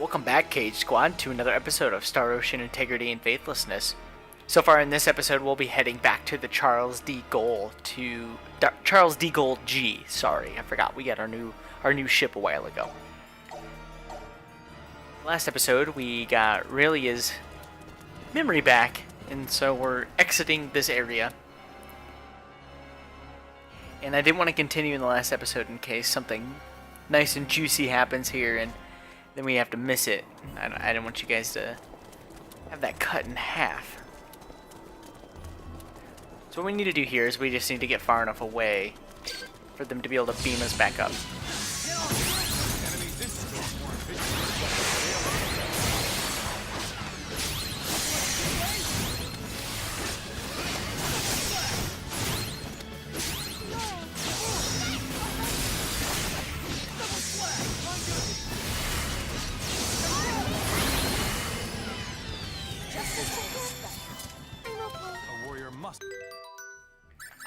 Welcome back, Cage Squad, to another episode of Star Ocean Integrity and Faithlessness. So far in this episode, we'll be heading back to the Charles D. Gold G. Sorry, I forgot we got our new ship a while ago. Last episode, we got Raylia's memory back, and so we're exiting this area. And I didn't want to continue in the last episode in case something nice and juicy happens here, and then we have to miss it. I didn't want you guys to have that cut in half. So what we need to do here is we just need to get far enough away for them to be able to beam us back up.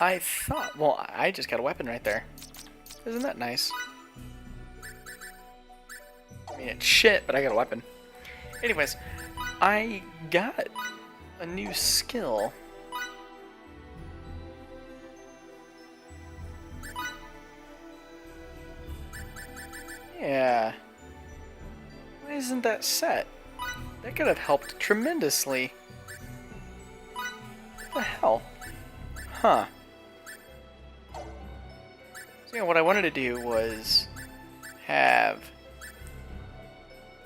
I thought, well, I just got a weapon right there. Isn't that nice? I mean, it's shit, but I got a weapon. Anyways, I got a new skill. Yeah. Why isn't that set? That could have helped tremendously. What the hell? Huh. So yeah, what I wanted to do was have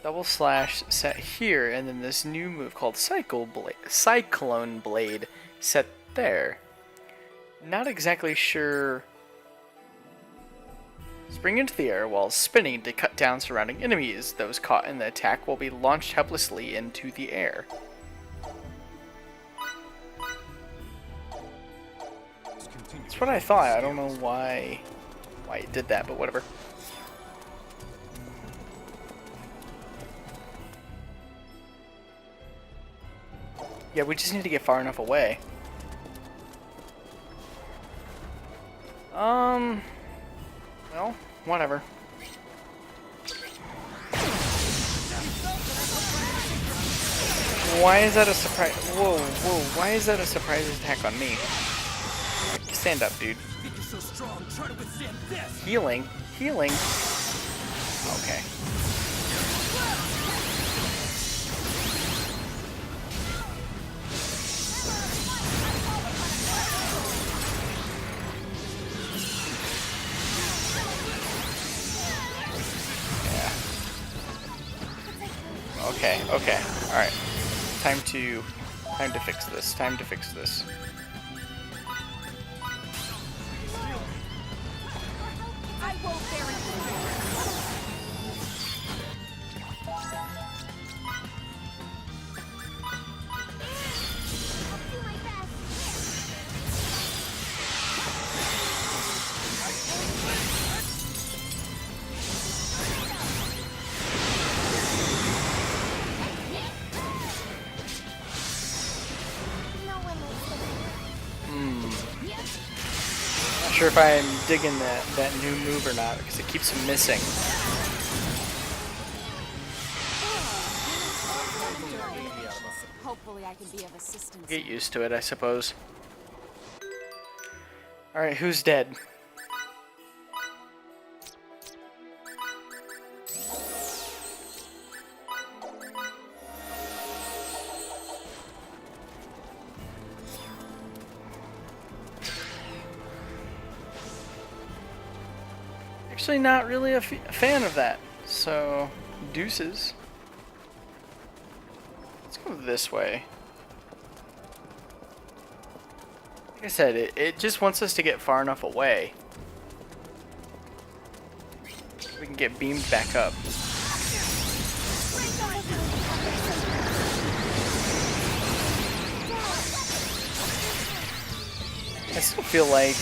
double slash set here, and then this new move called Cyclone Blade set there. Not exactly sure. Spring into the air while spinning to cut down surrounding enemies. Those caught in the attack will be launched helplessly into the air. That's what I thought. I don't know why it did that, but whatever. Yeah, we just need to get far enough away. Well, whatever. Why is that a surprise? Whoa, why is that a surprise attack on me? Stand up, dude. Healing? Okay. Yeah. Okay. Alright. Time to fix this. Not sure if I'm digging that new move or not, because it keeps missing. Hopefully I can be of assistance. Get used to it, I suppose. Alright, who's dead? Actually not really a fan of that, so deuces. Let's go this way. Like I said, it just wants us to get far enough away. We can get beamed back up. I still feel like...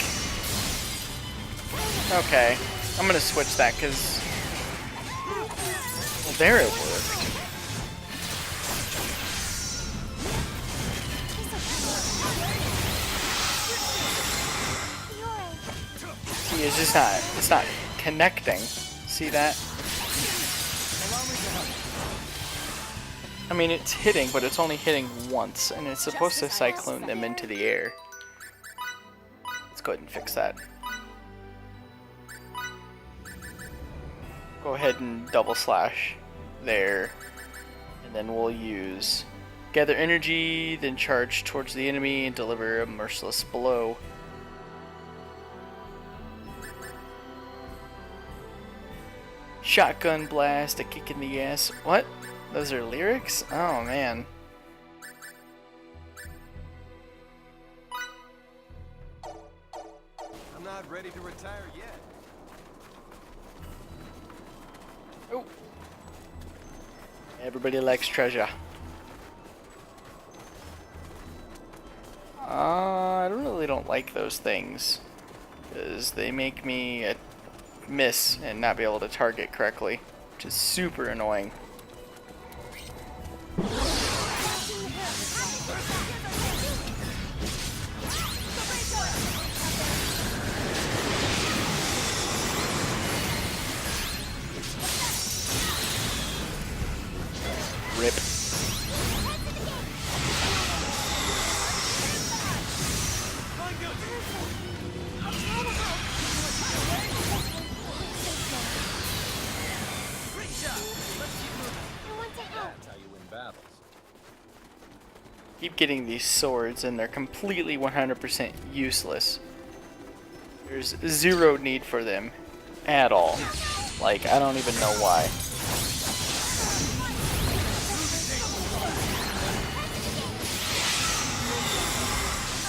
Okay. I'm gonna switch that because, well, there it worked. See, it's not connecting. See that? I mean, it's hitting, but it's only hitting once, and it's supposed to cyclone them into the air. Let's go ahead and fix that. Go ahead and double slash there, and then we'll use gather energy, then charge towards the enemy and deliver a merciless blow. Shotgun blast, a kick in the ass. What? Those are lyrics? Oh man. I'm not ready to retire yet. Oh. Everybody likes treasure. I really don't like those things, because they make me miss and not be able to target correctly, which is super annoying. Rip. Keep getting these swords and they're completely 100% useless. There's zero need for them at all. Like, I don't even know why.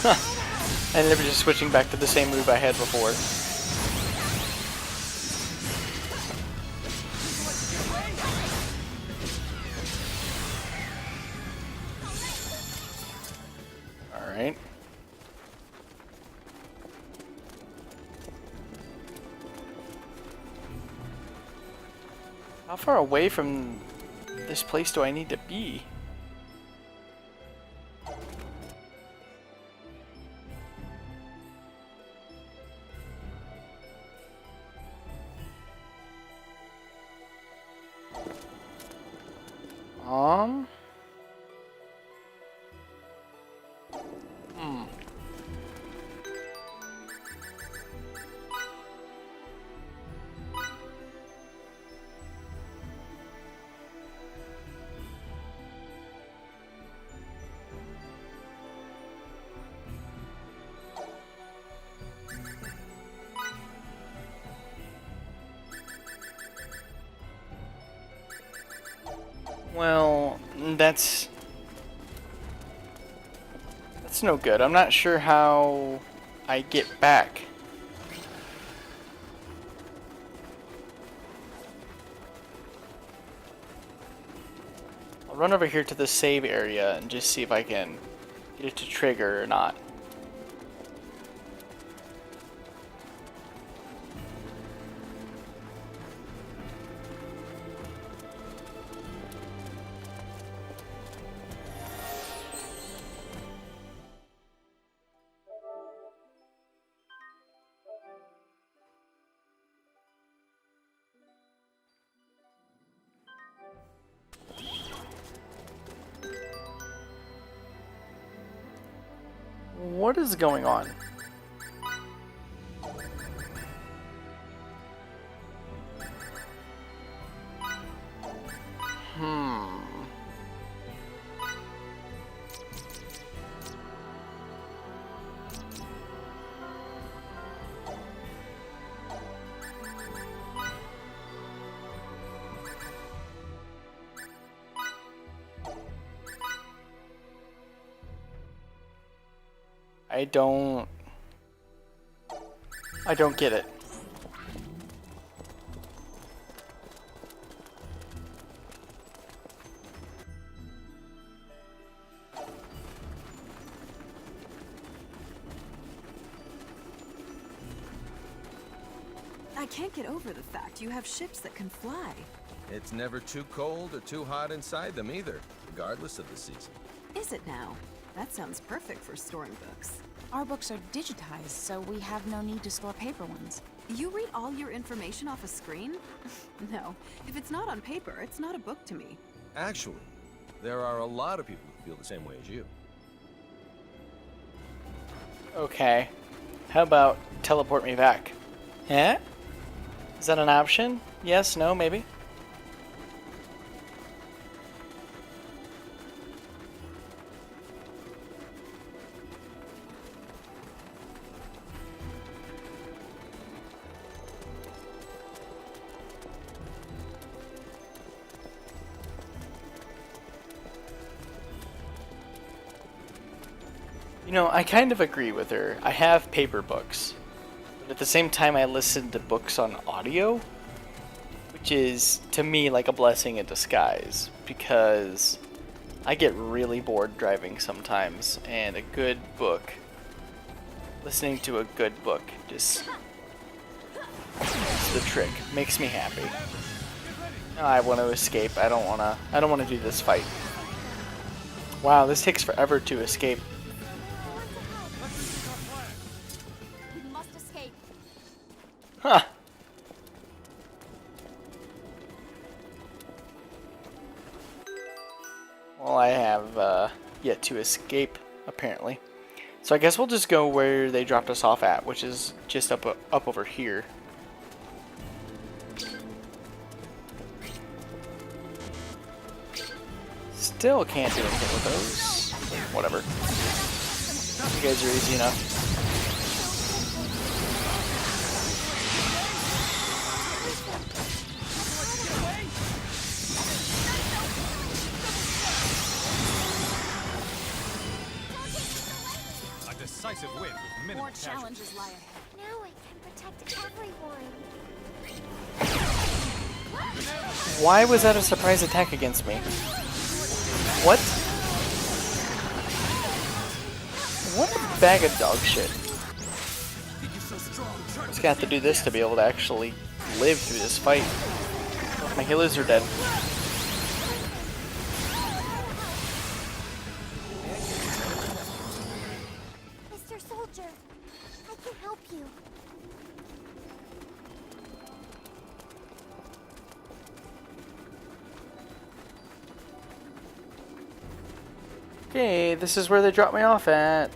Huh. I ended up just switching back to the same move I had before. Alright. How far away from this place do I need to be? Well, that's no good. I'm not sure how I get back. I'll run over here to the save area and just see if I can get it to trigger or not. What is going on? I don't get it. I can't get over the fact you have ships that can fly. It's never too cold or too hot inside them either, regardless of the season. Is it now? That sounds perfect for storing books. Our books are digitized, so we have no need to store paper ones. You read all your information off a screen? No. If it's not on paper, it's not a book to me. Actually, There are a lot of people who feel the same way as you. Okay. How about teleport me back? Eh? Is that an option? Yes, no, maybe? You know, I kind of agree with her. I have paper books, but at the same time I listen to books on audio, which is, to me, like a blessing in disguise, because I get really bored driving sometimes, and a good book, listening to a good book, just is the trick. Makes me happy. I want to escape. I don't want to do this fight. Wow, this takes forever to escape. We must escape. Huh. Well, I have yet to escape, apparently. So I guess we'll just go where they dropped us off at, which is just up over here. Still can't do anything with those. Whatever. You guys are easy enough. A decisive win with minimal More casualties. challenges lie ahead. Now I can protect everyone. Why was that a surprise attack against me? What? What a bag of dog shit. Just gonna have to do this to be able to actually live through this fight. My healers are dead. Mr. Soldier, I can help you. Okay, this is where they dropped me off at.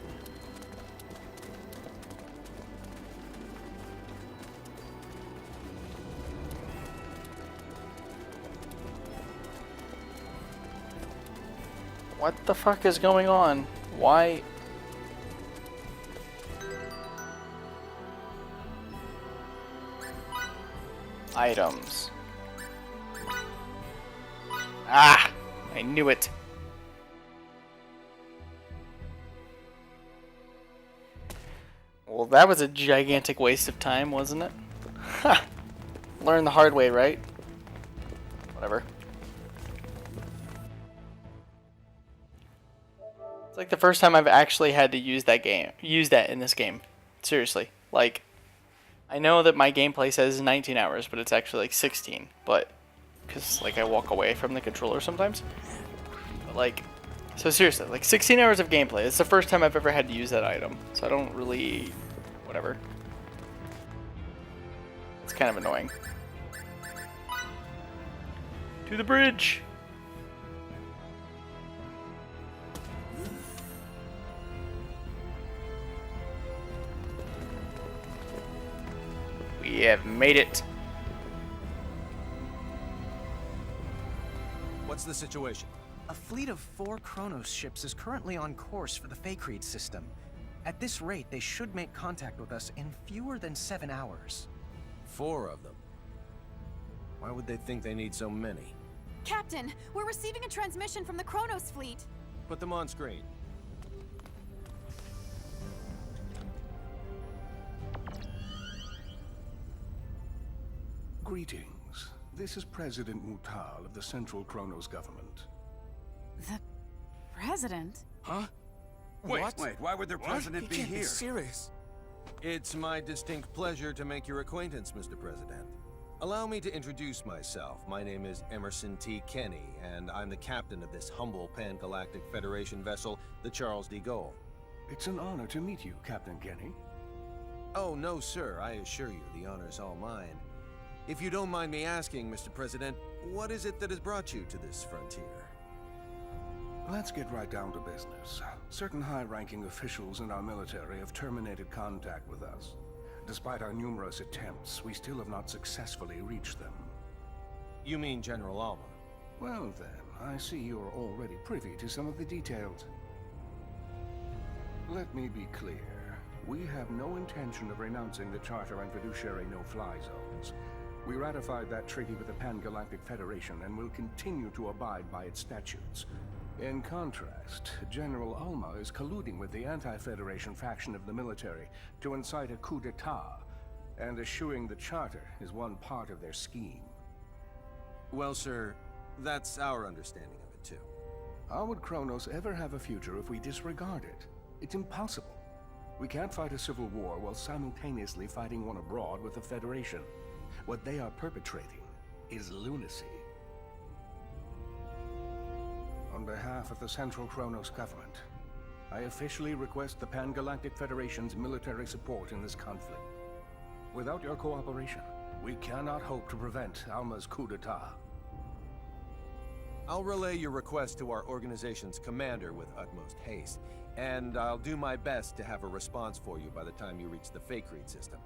What the fuck is going on? Why? Items. Ah! I knew it. Well, that was a gigantic waste of time, wasn't it? Ha! Learn the hard way, right? Whatever. It's like the first time I've actually had to use that in this game. Seriously. Like, I know that my gameplay says 19 hours, but it's actually like 16. But, because, like, I walk away from the controller sometimes. But, like, so seriously, like 16 hours of gameplay. It's the first time I've ever had to use that item. So I don't really... whatever. It's kind of annoying. To the bridge! We have made it. What's the situation? A fleet of 4 Kronos ships is currently on course for the Faithlessness system. At this rate, they should make contact with us in fewer than 7 hours. 4 of them. Why would they think they need so many? Captain, we're receiving a transmission from the Kronos fleet. Put them on screen. Greetings. This is President Mutal of the Central Kronos government. The president? Huh? Wait, why would their president be here? Serious. It's my distinct pleasure to make your acquaintance, Mr. President. Allow me to introduce myself. My name is Emerson T. Kenny, and I'm the captain of this humble Pan-Galactic Federation vessel, the Charles de Gaulle. It's an honor to meet you, Captain Kenny. Oh, no, sir. I assure you, the honor's all mine. If you don't mind me asking, Mr. President, what is it that has brought you to this frontier? Let's get right down to business. Certain high-ranking officials in our military have terminated contact with us. Despite our numerous attempts, we still have not successfully reached them. You mean General Alma? Well then, I see you're already privy to some of the details. Let me be clear. We have no intention of renouncing the Charter and fiduciary no-fly zones. We ratified that treaty with the Pan-Galactic Federation and will continue to abide by its statutes. In contrast, General Alma is colluding with the anti-Federation faction of the military to incite a coup d'etat, and eschewing the Charter is one part of their scheme. Well, sir, that's our understanding of it, too. How would Kronos ever have a future if we disregard it? It's impossible. We can't fight a civil war while simultaneously fighting one abroad with the Federation. What they are perpetrating is lunacy. On behalf of the Central Kronos government, I officially request the Pan-Galactic Federation's military support in this conflict. Without your cooperation, we cannot hope to prevent Alma's coup d'etat. I'll relay your request to our organization's commander with utmost haste, and I'll do my best to have a response for you by the time you reach the Faithlessness system.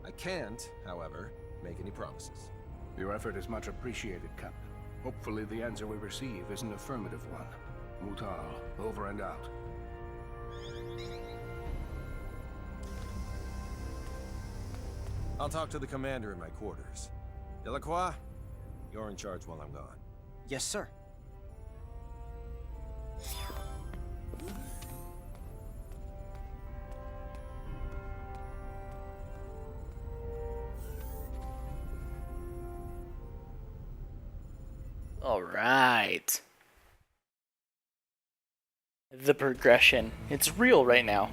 I can't, however, make any promises. Your effort is much appreciated, Captain. Hopefully the answer we receive is an affirmative one. Mutal, over and out. I'll talk to the commander in my quarters. Delacroix, you're in charge while I'm gone. Yes, sir. All right. The progression. It's real right now.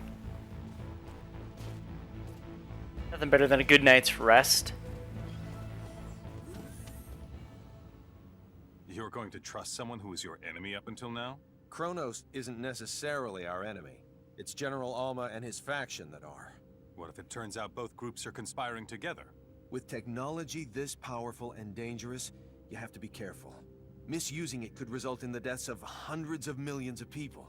Nothing better than a good night's rest. You're going to trust someone who was your enemy up until now? Kronos isn't necessarily our enemy. It's General Alma and his faction that are. What if it turns out both groups are conspiring together? With technology this powerful and dangerous, you have to be careful. Misusing it could result in the deaths of hundreds of millions of people.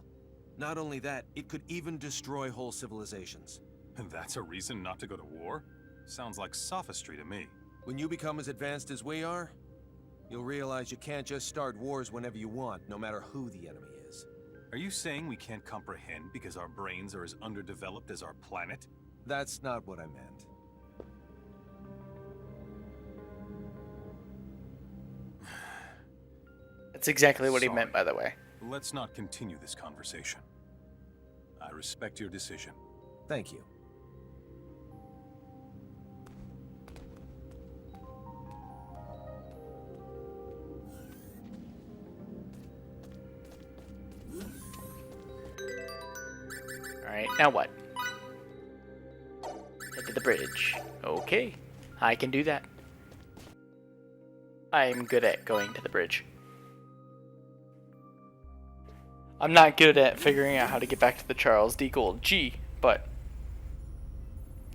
Not only that, it could even destroy whole civilizations. And that's a reason not to go to war? Sounds like sophistry to me. When you become as advanced as we are, you'll realize you can't just start wars whenever you want, no matter who the enemy is. Are you saying we can't comprehend because our brains are as underdeveloped as our planet? That's not what I meant. That's exactly what he Sorry. meant, by the way. Let's not continue this conversation. I respect your decision. Thank you. Alright, now what? Head to the bridge. Okay, I can do that. I'm good at going to the bridge. I'm not good at figuring out how to get back to the Charles D. Gold G, but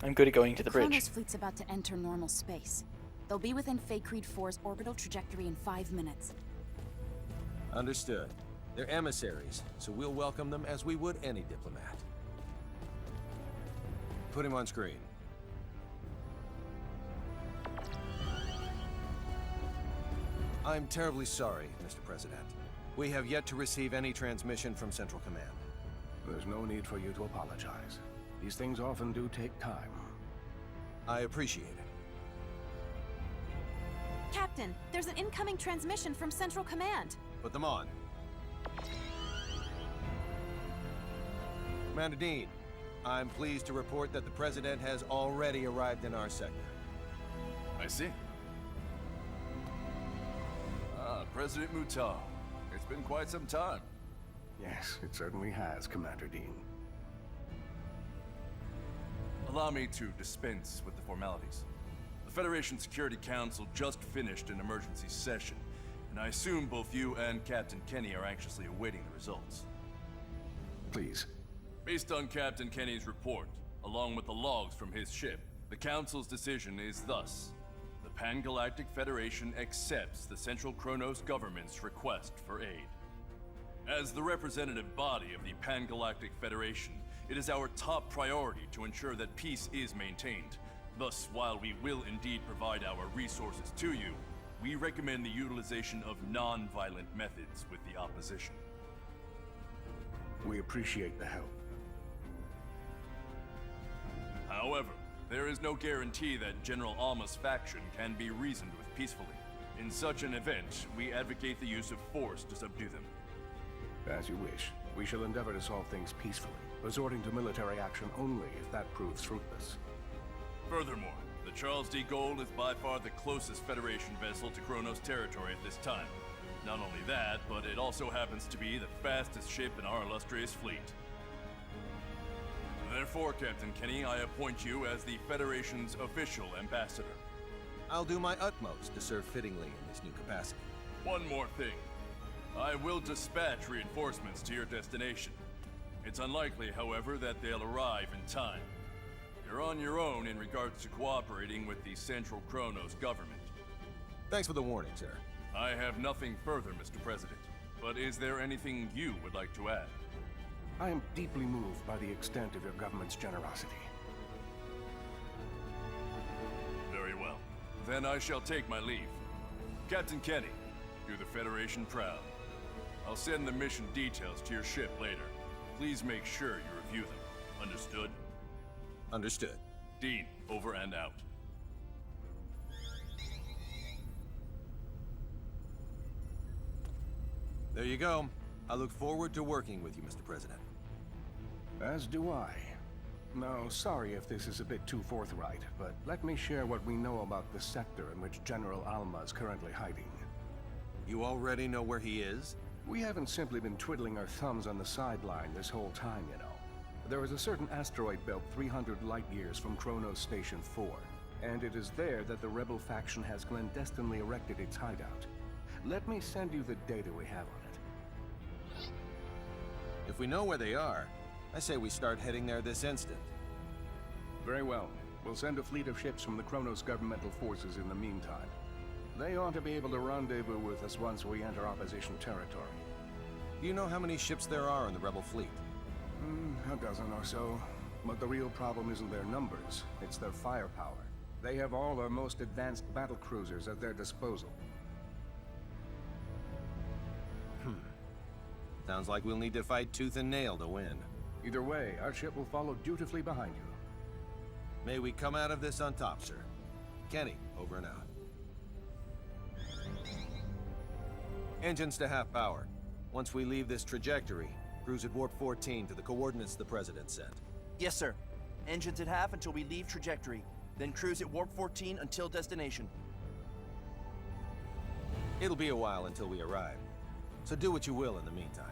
I'm good at going to the bridge. Kronos fleet's about to enter normal space. They'll be within Faithlessness 4's orbital trajectory in 5 minutes. Understood. They're emissaries, so we'll welcome them as we would any diplomat. Put him on screen. I'm terribly sorry, Mr. President. We have yet to receive any transmission from Central Command. There's no need for you to apologize. These things often do take time. I appreciate it. Captain, there's an incoming transmission from Central Command. Put them on. Commander Dean, I'm pleased to report that the President has already arrived in our sector. I see. President Mutal. It's been quite some time. Yes, it certainly has, Commander Dean. Allow me to dispense with the formalities. The Federation Security Council just finished an emergency session, and I assume both you and Captain Kenny are anxiously awaiting the results. Please. Based on Captain Kenny's report, along with the logs from his ship, the Council's decision is thus. The Pan-Galactic Federation accepts the Central Kronos government's request for aid. As the representative body of the Pan-Galactic Federation, it is our top priority to ensure that peace is maintained. Thus, while we will indeed provide our resources to you, we recommend the utilization of non-violent methods with the opposition. We appreciate the help. However, there is no guarantee that General Alma's faction can be reasoned with peacefully. In such an event, we advocate the use of force to subdue them. As you wish. We shall endeavor to solve things peacefully, resorting to military action only if that proves fruitless. Furthermore, the Charles D. Gold is by far the closest Federation vessel to Kronos territory at this time. Not only that, but it also happens to be the fastest ship in our illustrious fleet. Therefore, Captain Kenny, I appoint you as the Federation's official ambassador. I'll do my utmost to serve fittingly in this new capacity. One more thing. I will dispatch reinforcements to your destination. It's unlikely, however, that they'll arrive in time. You're on your own in regards to cooperating with the Central Kronos government. Thanks for the warning, sir. I have nothing further, Mr. President. But is there anything you would like to add? I am deeply moved by the extent of your government's generosity. Very well. Then I shall take my leave. Captain Kenny, do the Federation proud. I'll send the mission details to your ship later. Please make sure you review them. Understood? Understood. Dean, over and out. There you go. I look forward to working with you, Mr. President. As do I. Now, sorry if this is a bit too forthright, but let me share what we know about the sector in which General Alma is currently hiding. You already know where he is? We haven't simply been twiddling our thumbs on the sideline this whole time, you know. There is a certain asteroid belt 300 light-years from Kronos Station 4, and it is there that the rebel faction has clandestinely erected its hideout. Let me send you the data we have on it. If we know where they are, I say we start heading there this instant. Very well. We'll send a fleet of ships from the Kronos governmental forces in the meantime. They ought to be able to rendezvous with us once we enter opposition territory. Do you know how many ships there are in the rebel fleet? A dozen or so. But the real problem isn't their numbers, it's their firepower. They have all our most advanced battle cruisers at their disposal. Sounds like we'll need to fight tooth and nail to win. Either way, our ship will follow dutifully behind you. May we come out of this on top, sir. Kenny, over and out. Engines to half power. Once we leave this trajectory, cruise at warp 14 to the coordinates the President sent. Yes, sir. Engines at half until we leave trajectory. Then cruise at warp 14 until destination. It'll be a while until we arrive, so do what you will in the meantime.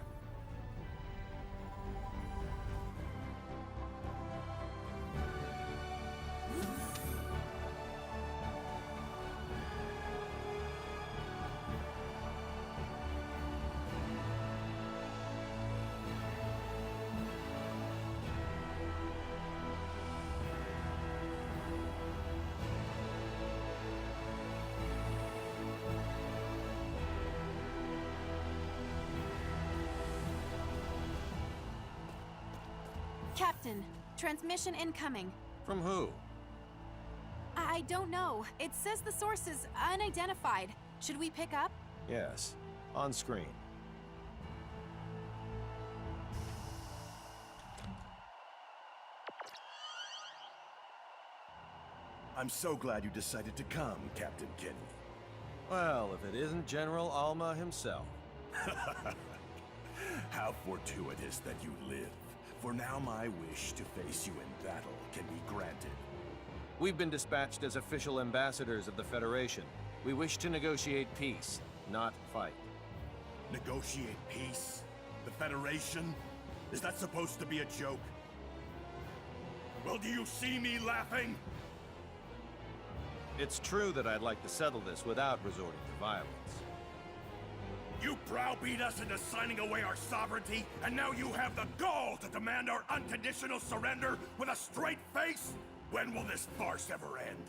Captain, transmission incoming. From who? I don't know. It says the source is unidentified. Should we pick up? Yes, on screen. I'm so glad you decided to come, Captain Kenny. Well, if it isn't General Alma himself. How fortuitous that you live. For now my wish to face you in battle can be granted. We've been dispatched as official ambassadors of the Federation. We wish to negotiate peace, not fight. Negotiate peace? The Federation? Is that supposed to be a joke? Well, do you see me laughing? It's true that I'd like to settle this without resorting to violence. You browbeat us into signing away our sovereignty, and now you have the gall to demand our unconditional surrender with a straight face? When will this farce ever end?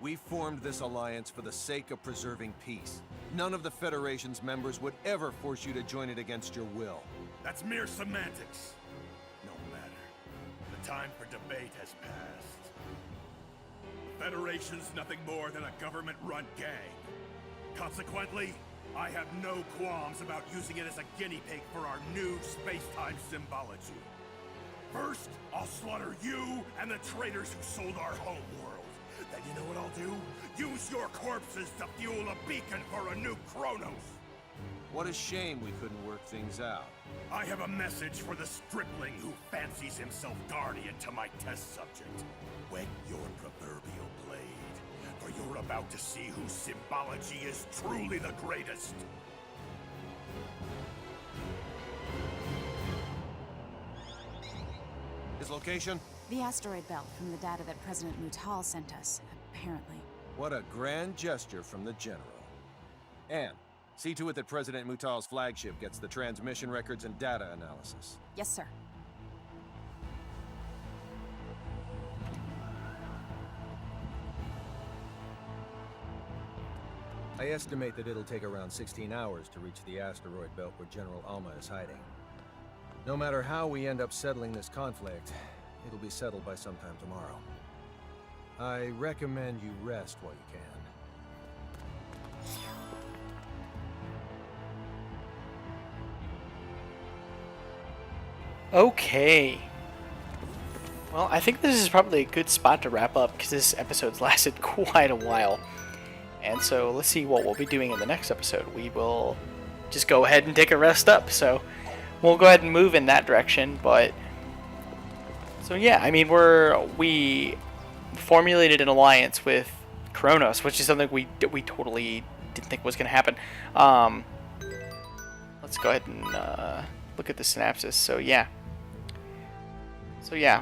We formed this alliance for the sake of preserving peace. None of the Federation's members would ever force you to join it against your will. That's mere semantics. No matter. The time for debate has passed. The Federation's nothing more than a government-run gang. Consequently, I have no qualms about using it as a guinea pig for our new space-time symbology. First, I'll slaughter you and the traitors who sold our home world. Then you know what I'll do? Use your corpses to fuel a beacon for a new Kronos! What a shame we couldn't work things out. I have a message for the stripling who fancies himself guardian to my test subject. Whet your proverbial blade, for you're about to see whose symbology is truly the greatest. His location? The asteroid belt from the data that President Mutal sent us, apparently. What a grand gesture from the General. And see to it that President Mutal's flagship gets the transmission records and data analysis. Yes, sir. I estimate that it'll take around 16 hours to reach the asteroid belt where General Alma is hiding. No matter how we end up settling this conflict, it'll be settled by sometime tomorrow. I recommend you rest while you can. Okay. Well, I think this is probably a good spot to wrap up because this episode's lasted quite a while. And so let's see what we'll be doing in the next episode. We will just go ahead and take a rest up. So we'll go ahead and move in that direction. But so yeah, I mean we formulated an alliance with Kronos, which is something we totally didn't think was going to happen. Let's go ahead and look at the synopsis. So yeah,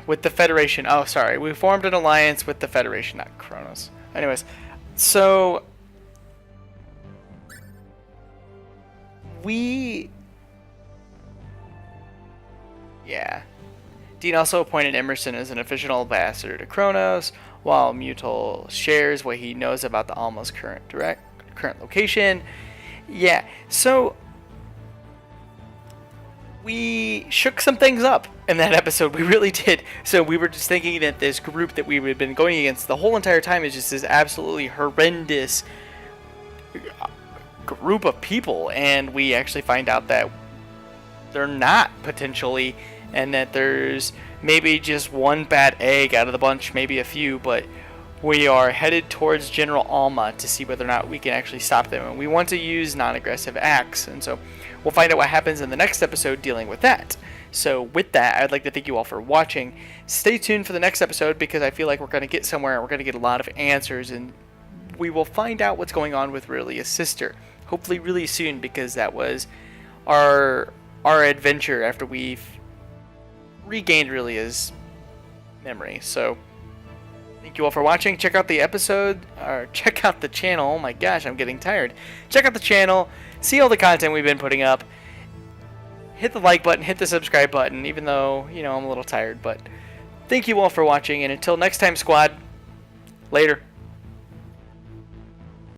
with the Federation. Oh, sorry, we formed an alliance with the Federation, not Kronos. Anyways, so Dean also appointed Emerson as an official ambassador to Kronos, while Mutal shares what he knows about the Alma's current location. Yeah, so we shook some things up in that episode. We really did. So we were just thinking that this group that we had been going against the whole entire time is just this absolutely horrendous group of people, and we actually find out that they're not, potentially, and that there's maybe just one bad egg out of the bunch, maybe a few, but we are headed towards General Alma to see whether or not we can actually stop them, and we want to use non-aggressive acts, and so we'll find out what happens in the next episode dealing with that. So with that, I'd like to thank you all for watching. Stay tuned for the next episode because I feel like we're going to get somewhere and we're going to get a lot of answers, and we will find out what's going on with Rillia's sister. Hopefully really soon, because that was our adventure after we've regained Rillia's memory. So thank you all for watching. Check out the episode, or check out the channel. Oh my gosh, I'm getting tired. Check out the channel. See all the content we've been putting up. Hit the like button, hit the subscribe button, even though, you know, I'm a little tired. But thank you all for watching, and until next time, squad, later.